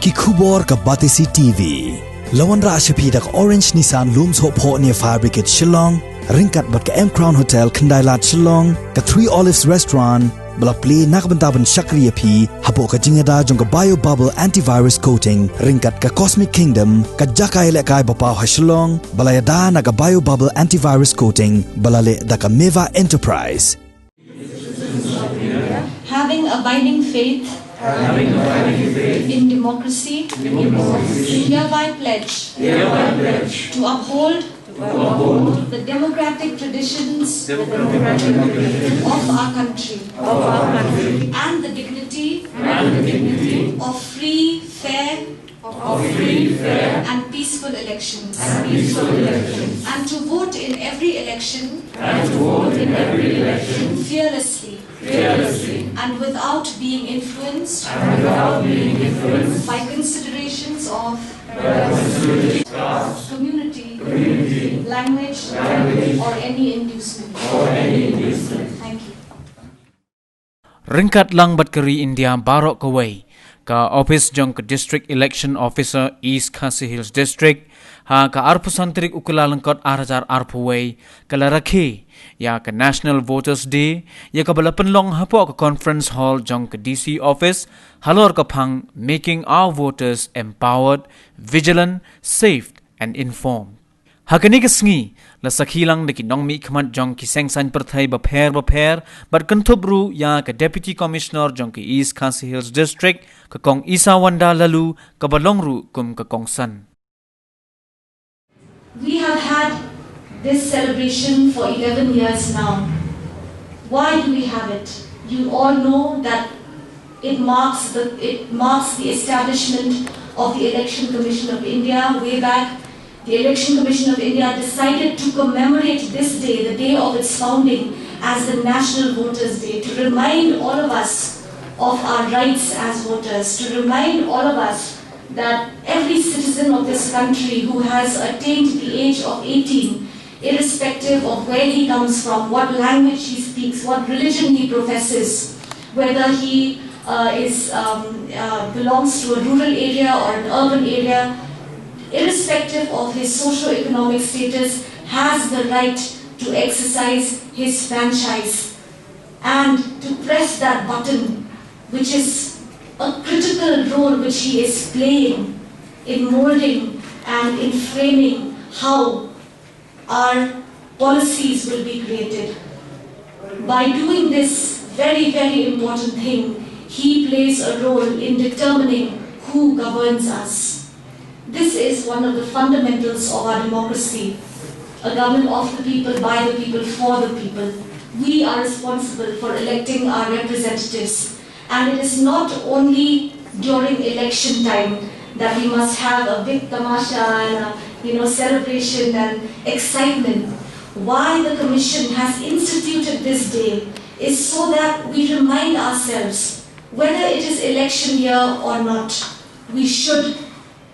Kikubor ka Batisi TV. Lawan ra ashapi dak Orange Nissan Looms Hope Ho near Fire Brigade Shillong. Ringkat bat ka M Crown Hotel Kendailat Shillong. Ka Three Olives Restaurant. Bala play nakbantaban Shakriya P. Hapo ka jingada jong ka Bio Bubble Antivirus Coating. Ringkat ka Cosmic Kingdom. Ka Jakai Lekai Bapaw ha Shillong. Balayada na ka Bio Bubble Antivirus Coating. Balale da ka Meva Enterprise. Having abiding faith in democracy, hereby pledge to uphold the democratic traditions of our country and the dignity of free, fair, and peaceful elections, and to vote in every election fearlessly and without being influenced by considerations of community, language, or any inducement. Thank you. Ringkat lang bat kari India barok kawai ka office jong ka district election officer East Khasi Hills District ha ka arpusantrik ukulalangkot 8,000 arpuway kala rakhi ya ka National Voters Day ya ka balapanlong hapo ka conference hall jong ka DC office halor ka phang making our voters empowered, vigilant, safe and informed. Hakani ka sngi la sakhilang de kinong mi khmat jong ki sengsan perthai bapher but kantubru ya ka deputy commissioner jong ki East Khasi Hills District ka kong Isa Wanda lalu ka balongru kum ka kong san. We have had this celebration for 11 years now. Why do we have it? You all know that it marks the establishment of the Election Commission of India. Way back, the Election Commission of India decided to commemorate this day, the day of its founding, as the National Voters' Day, to remind all of us of our rights as voters, to remind all of us that every citizen of this country who has attained the age of 18, irrespective of where he comes from, what language he speaks, what religion he professes, whether he belongs to a rural area or an urban area, irrespective of his socio-economic status, has the right to exercise his franchise and to press that button, which is a critical role which he is playing in molding and in framing how our policies will be created. By doing this very, very important thing, he plays a role in determining who governs us. This is one of the fundamentals of our democracy, a government of the people, by the people, for the people. We are responsible for electing our representatives. And it is not only during election time that we must have a big tamasha and celebration and excitement. Why the Commission has instituted this day is so that we remind ourselves, whether it is election year or not, we should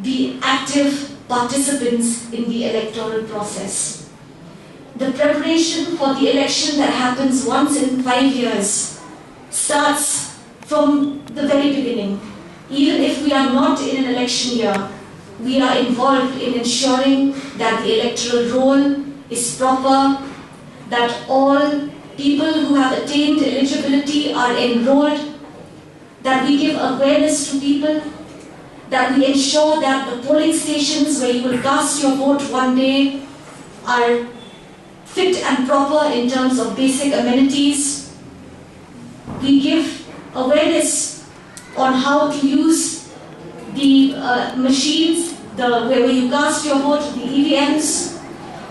be active participants in the electoral process. The preparation for the election that happens once in 5 years starts from the very beginning. Even if we are not in an election year, we are involved in ensuring that the electoral roll is proper, that all people who have attained eligibility are enrolled, that we give awareness to people, that we ensure that the polling stations where you will cast your vote one day are fit and proper in terms of basic amenities. We give awareness on how to use the machines, where you cast your vote, the EVMs.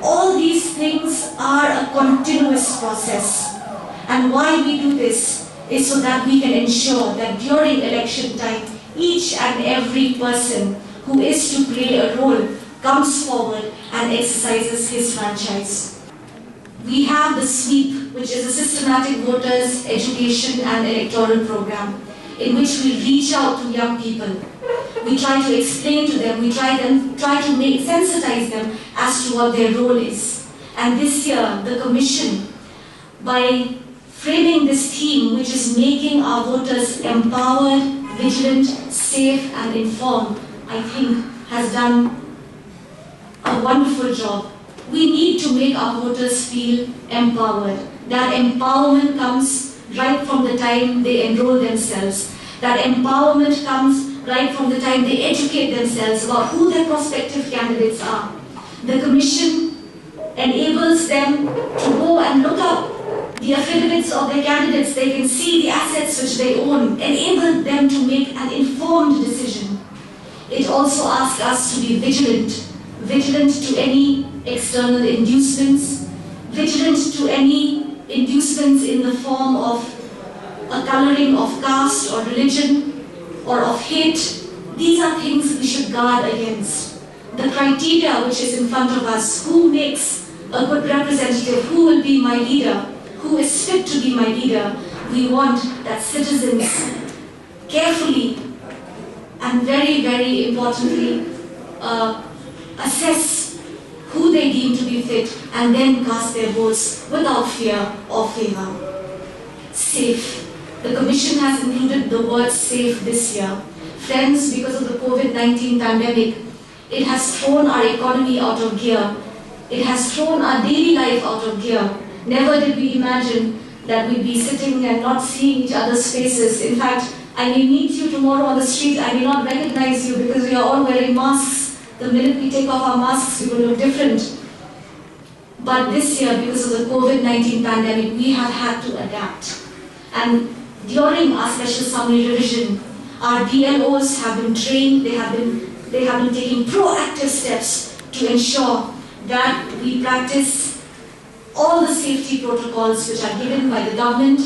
All these things are a continuous process. And why we do this is so that we can ensure that during election time, each and every person who is to play a role comes forward and exercises his franchise. We have the SWEEP, which is a systematic voters education and electoral program, in which we reach out to young people. We try to explain to them, we try to sensitize them as to what their role is. And this year, the Commission, by framing this theme, which is making our voters empowered, vigilant, safe and informed, I think has done a wonderful job. We need to make our voters feel empowered. That empowerment comes right from the time they enroll themselves. That empowerment comes right from the time they educate themselves about who their prospective candidates are. The Commission enables them to go and look up the affidavits of their candidates. They can see the assets which they own, enable them to make an informed decision. It also asks us to be vigilant to any external inducements, vigilant to any inducements in the form of a coloring of caste or religion or of hate. These are things we should guard against. The criteria which is in front of us, who makes a good representative, who will be my leader, who is fit to be my leader, we want that citizens carefully and very, very importantly assess who they deem to be fit and then cast their votes without fear or favor. Safe. The Commission has included the word safe this year. Friends, because of the COVID-19 pandemic, it has thrown our economy out of gear. It has thrown our daily life out of gear. Never did we imagine that we'd be sitting and not seeing each other's faces. In fact, I may meet you tomorrow on the street, I may not recognize you because we are all wearing masks. The minute we take off our masks, we will look different. But this year, because of the COVID-19 pandemic, we have had to adapt. And during our special summary revision, our BLOs have been trained, they have been taking proactive steps to ensure that we practice all the safety protocols which are given by the government.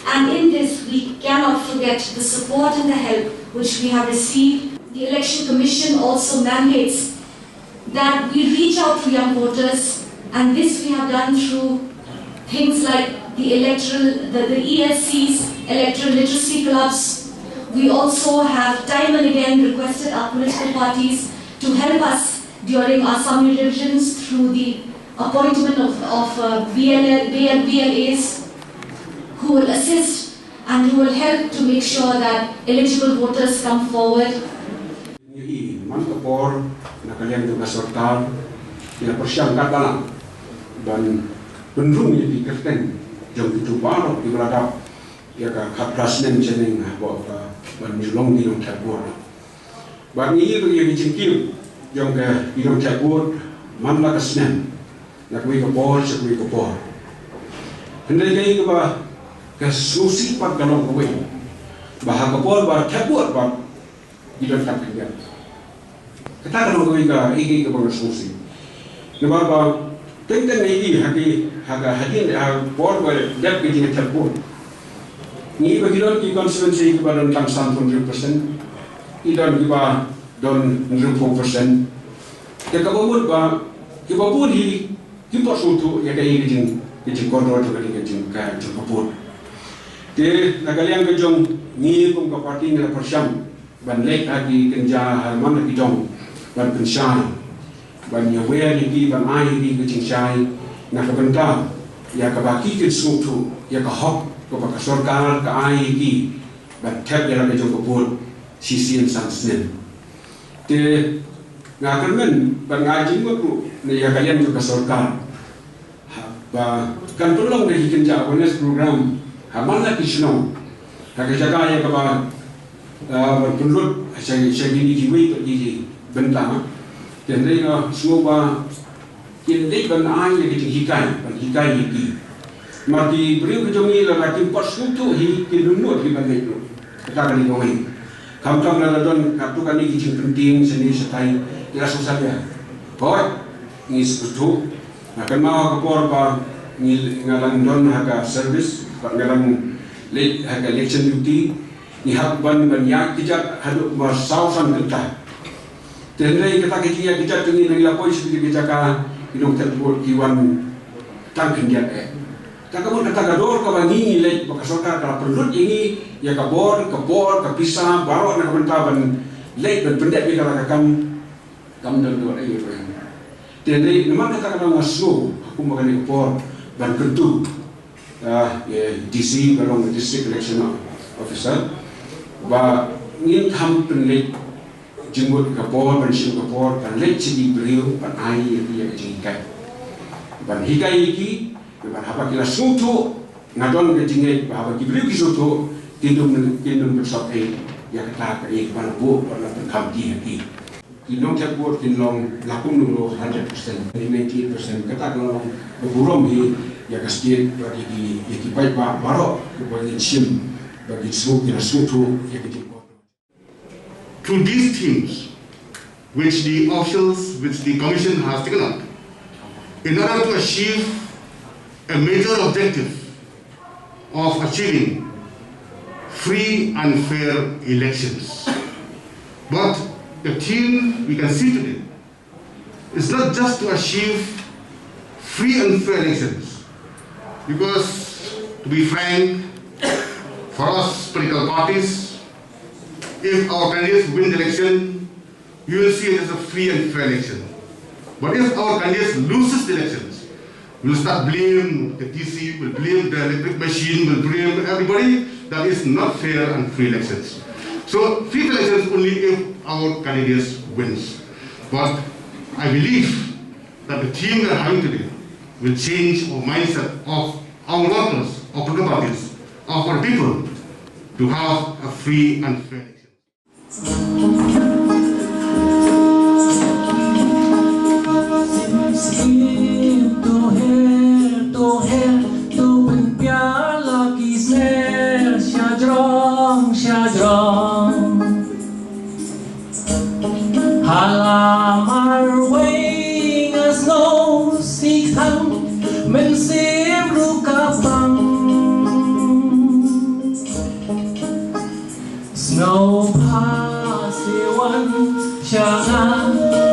And in this, we cannot forget the support and the help which we have received. The Election Commission also mandates that we reach out to young voters, and this we have done through things like the ELCs, electoral literacy clubs. We also have time and again requested our political parties to help us during our summary revisions through the appointment of BLAs who will assist and who will help to make sure that eligible voters come forward. Mantapor nakalian tu kasortal dia persiapkan dalam dan penrung yang dikerten jom itu baru di beradab ya ka kaplasnen jeneng buat ban julong di dong tabur bagi bagi jengkil jom ke di dong tabur manla kasnen nak we ko bol se we ko bol hendai kai ko ba ke susi pat galong ko we bah ko bol ba tabur ba di dong tabur kita kalau kita ini kepada solusi, sebab apa? Tentang ini hati bor berjat begini terpur. Ini bagian di konstitusi kepada tentang 100%, idan kita don 100%. Jika kabut bah, kabut hi kita suatu ya kayak ini kontrol juga dengan kayak kabut. Jadi nakalian kejong ni pun keparti ni persiam ban lek lagi kerja mana kejong. Ban pensyai, ban nyawer ni ban ai ni kecincai, nak kebentar, ya kebaki ke suatu, ya kehok, kepada sorkar, ke ai ni, ban tap ya lagi jauh kebun, sisian sansnen. Te ngakan men, ban ngaji makru, ni ya kalian juga sorkar, ba kan tolong dari kerja awareness program, mana kisno, kakek jaga ya kepada penurut saya gini jiwa pergi bentang, dan dia semua ini ban ai lagi hikai lagi. Mati beri kejongi lagi pas suatu hi kinunut di bandai itu. Kita kali ngoi. Kamu laladon kaptu kali kicing penting seni setai dia susah dia. Boy, ni sesuatu. Akan mau kapor ba ngalang don haga service, ngalang haga election duty. Ni hak ban yak kijat haduk bersausan kita. Tendai kita kita tungi lagi lapoi seperti kita ka hidung terbur kiwan tangkin dia tak kamu kata gador ka bangi lek bakasota ka perlut ini ya kabor kapisa baru nak bentaban lek ben pendet bi kala kam dan dor ai tendai memang kata kana ngasu aku makan kapor ban kentu DC balong district election officer ba nghiên thăm bên lệ chừng một cái bò bên Singapore bên lệ chỉ đi brio bên ai thì cái chừng cái bên hikai ki bên apa kita suatu ngadon ke chừng cái apa kita brio ki suatu tinum bên sop ai ya kata cái bên bộ bên kham ki Kinong chat buat kinong lakum nulo 100%, 90%. Kata kalau beruram hi ya kasih bagi di baik baru bagi sim bagi semua kita suatu ya kita. To these themes, which the officials, which the Commission has taken up, in order to achieve a major objective of achieving free and fair elections. But the theme we can see today is not just to achieve free and fair elections, because to be frank, for us political parties, if our candidates win the election, you will see it as a free and fair election. But if our candidates loses the elections, we will start blame the TC, will blame the electric machine, will blame everybody. That is not fair and free elections. So free elections only if our candidates wins. But I believe that the theme we are having today will change our mindset of our workers, of political parties, of our people to have a free and fair election. Halamar weighing as no seek hang men sim rukapang snow pasiwan shana